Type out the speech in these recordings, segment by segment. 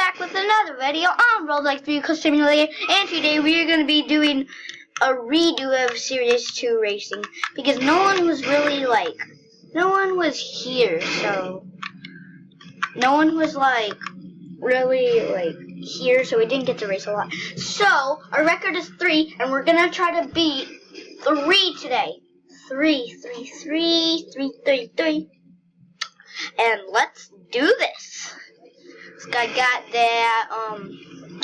back with another video on Roblox Vehicle Simulator, and today we are going to be doing a redo of Series 2 racing, because no one was here, so, no one was really here, so we didn't get to race a lot. So, our record is 3, and we're going to try to beat 3 today. 3. And let's do this. This guy got that,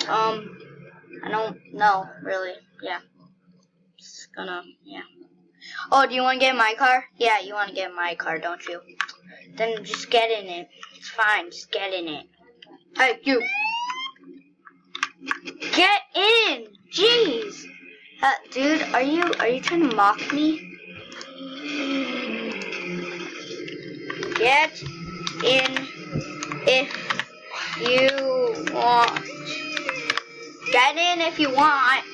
I don't know, really, yeah. Just gonna, yeah. Oh, do you want to get in my car? Yeah, you want to get in my car, don't you? Then just get in it. It's fine, just get in it. Hey, you. Get in! Jeez! Dude, are you trying to mock me? Get in if you want. Get in if you want.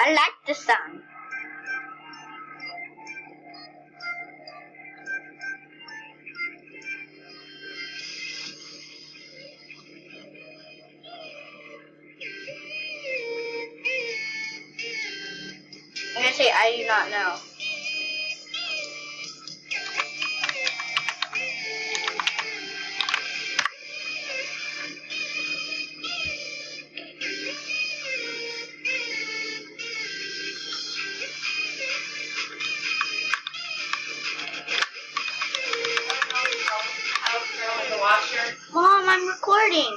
I like the song. I'm gonna say I do not know. Mom, I'm recording.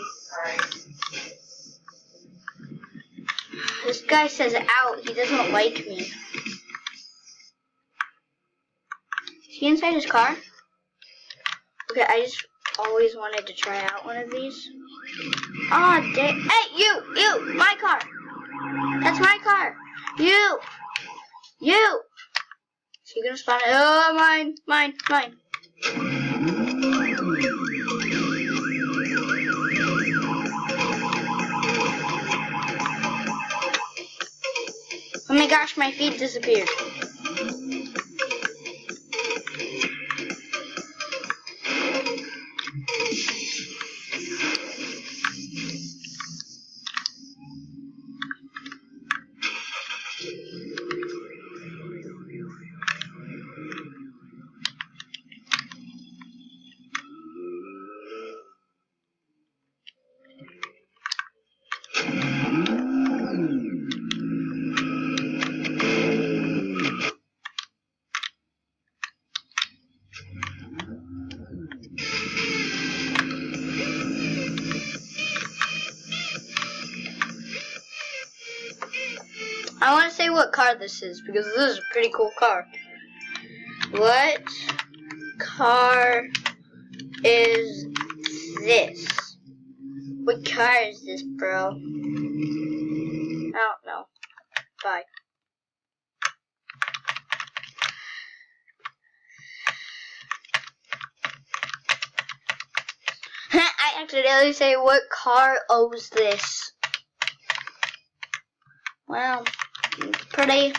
This guy says out. He doesn't like me. Is he inside his car? Okay, I just always wanted to try out one of these. Oh, dang. Hey, you, my car. That's my car. You. So you're gonna spawn it. Oh, mine. Oh my gosh, my feet disappeared. I want to say what car this is, because this is a pretty cool car. What car is this? What car is this, bro? I don't know. Bye. I accidentally say, what car owes this? Well, it's pretty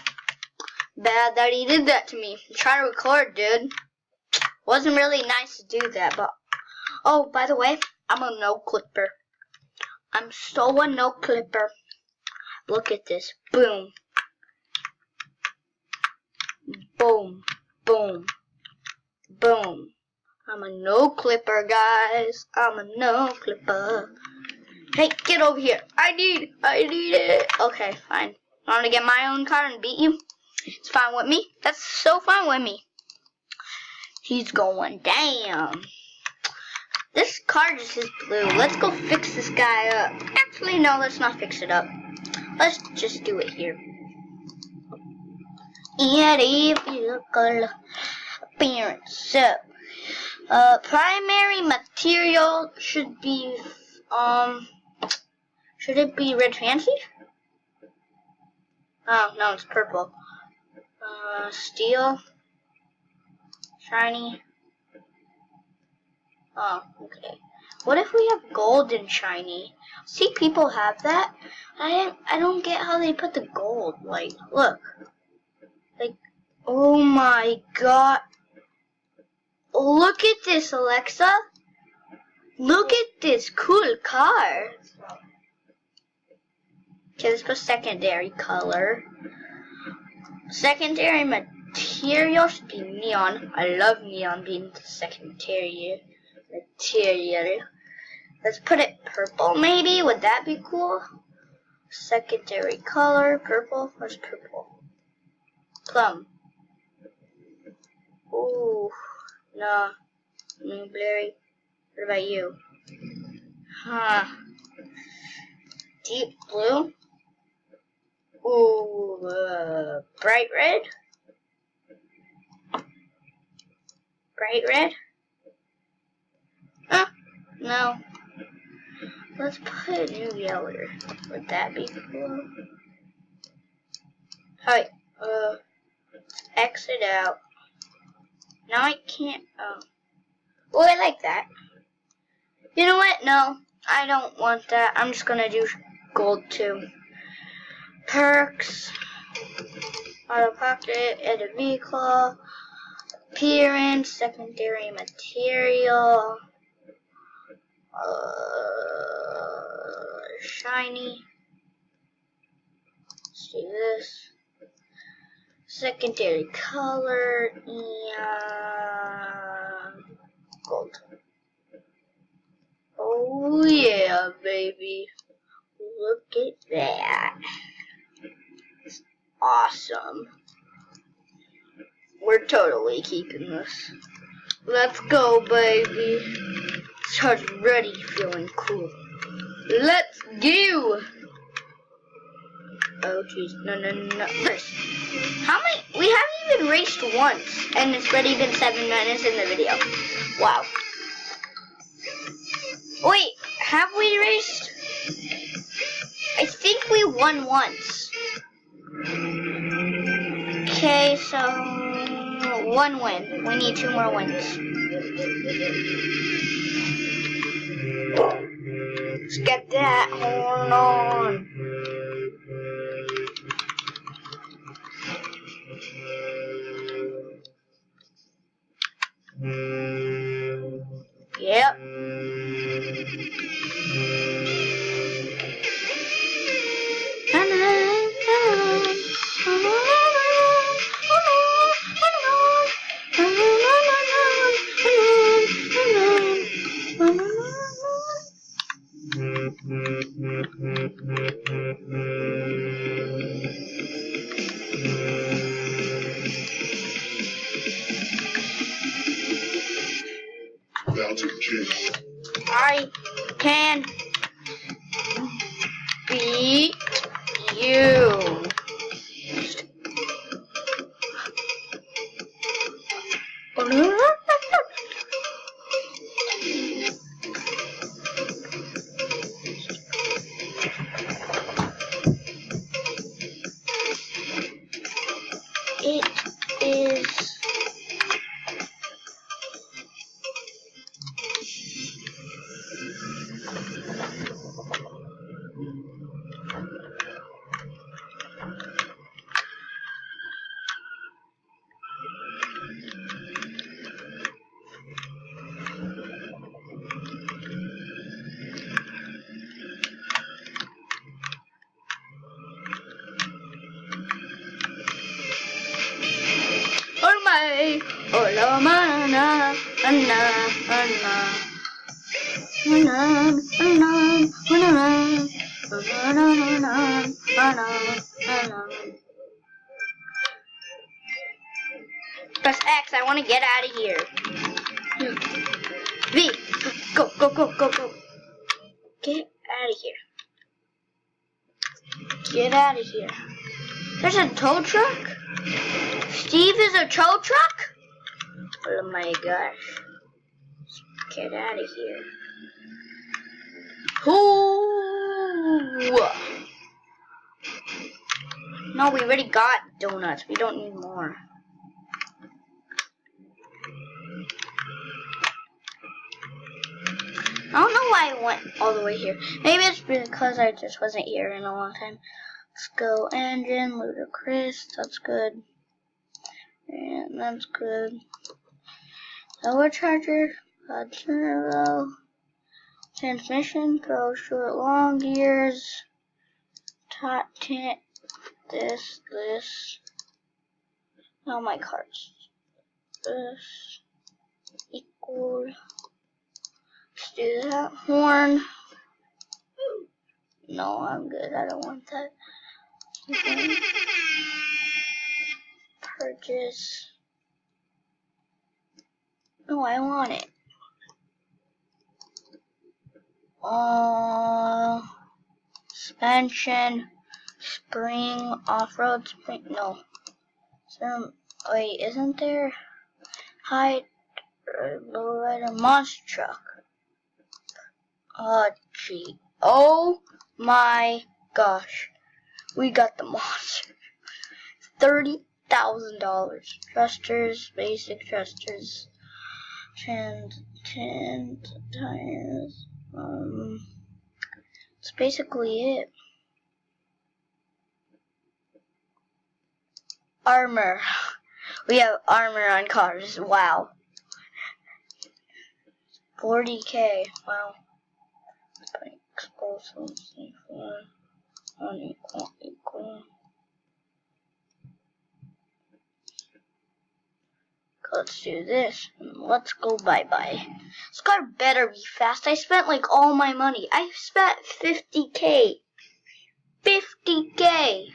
bad that he did that to me. I'm trying to record, dude. Wasn't really nice to do that, but... Oh, by the way, I'm a no-clipper. I'm so a no-clipper. Look at this. Boom. Boom. Boom. Boom. I'm a no-clipper, guys. I'm a no-clipper. Hey, get over here. I need it. Okay, fine. I want to get my own car and beat you? It's fine with me. That's so fine with me. He's going down. This car just is blue. Let's go fix this guy up. Actually, no, let's not fix it up. Let's just do it here. Vehicle appearance. So, primary material should be, should it be red fancy? Oh, no, it's purple. Steel. Shiny. Oh, okay. What if we have gold and shiny? See, people have that. I don't get how they put the gold. Like, look. Like, oh my god. Look at this, Alexa. Look at this cool car. Okay, let's go secondary color. Secondary material should be neon. I love neon being the secondary material. Let's put it purple maybe. Would that be cool? Secondary color, purple. Where's purple? Plum. Ooh, no. Blueberry. What about you? Huh. Deep blue. Ooh, bright red. Bright red. Huh? No. Let's put a new yellow. Would that be cool? Alright, exit out. Now I can't, oh, I like that. You know what? No, I don't want that. I'm just gonna do gold too. Perks, auto pocket, edit vehicle, appearance, secondary material, shiny. Let's do this. Secondary color and gold. Oh yeah, baby. Look at that. It's awesome. We're totally keeping this. Let's go, baby. Charge ready, feeling cool. Let's go. Oh jeez, no. First, how many? We haven't even raced once, and it's already been 7 minutes in the video. Wow. Wait, have we raced? I think we won once. Okay, so 1 win. We need 2 more wins. Let's get that. Hold on. Yep. I can beat you. It is hola mana Press X, I want to get out of here. V, go. Get out of here. Get out of here. There's a tow truck? Steve is a tow truck? Oh my gosh. Get out of here. Ooh. No, we already got donuts. We don't need more. I don't know why I went all the way here. Maybe it's because I just wasn't here in a long time. Let's go engine, ludicrous, that's good. And that's good. Overcharger, turbo, transmission, throw short, long gears, top tint, this. Now my cards. This equal. Let's do that. Horn. No, I'm good. I don't want that. Okay. Purchase. No, I want it. Suspension, spring, off-road spring. No. Wait, isn't there high lowrider monster truck? Oh, gee. Oh my gosh. We got the monster. $30,000. Thrusters, basic thrusters. Tint, tires. That's basically it. Armor. We have armor on cars. Wow. 40K. Wow. Explosives. Unequal. Let's do this. Let's go bye-bye. This car better be fast. I spent like all my money. I spent 50K. 50K.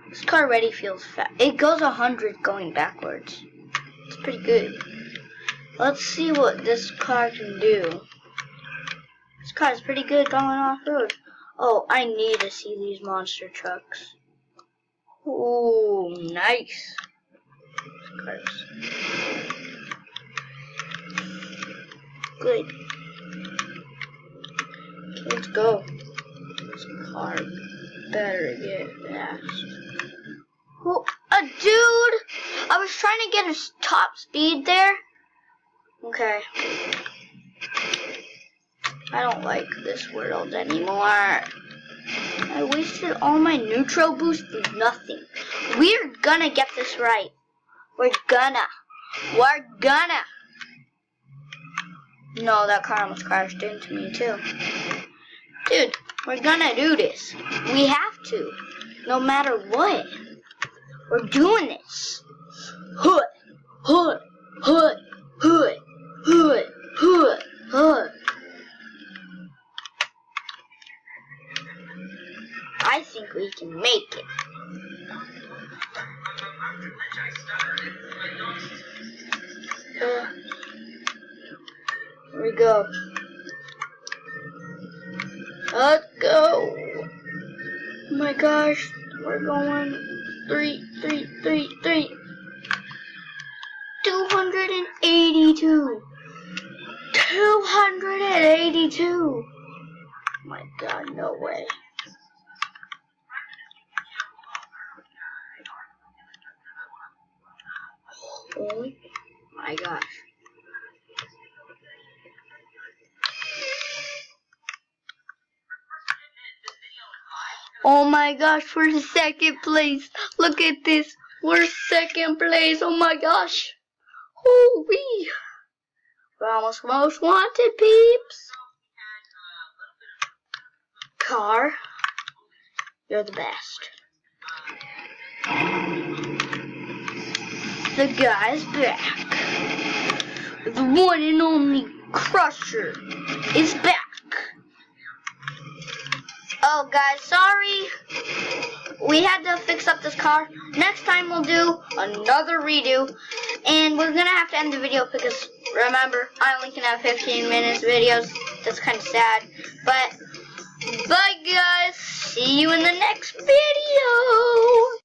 This car already feels fast. It goes 100 going backwards. It's pretty good. Let's see what this car can do. This car is pretty good going off-road. Oh, I need to see these monster trucks. Ooh, nice. Cars. Good. Let's go. This car better get fast. Oh, a dude! I was trying to get his top speed there. Okay. I don't like this world anymore. I wasted all my neutral boost for nothing. We're gonna get this right. We're gonna. No, that car almost crashed into me too. Dude, we're gonna do this. We have to. No matter what. We're doing this. Hood. I think we can make it. Here we go. Let's go. Oh my gosh, we're going 3. 282. 282. Oh my God, no way. Oh my gosh. Oh my gosh, we're in second place. Look at this. We're second place. Oh my gosh. Holy. We're almost most wanted, peeps. Car, you're the best. The guy's back. The one and only Crusher is back. Oh, guys, sorry. We had to fix up this car. Next time we'll do another redo. And we're going to have to end the video because, remember, I only can have 15 minutes videos. That's kind of sad. But, bye, guys. See you in the next video.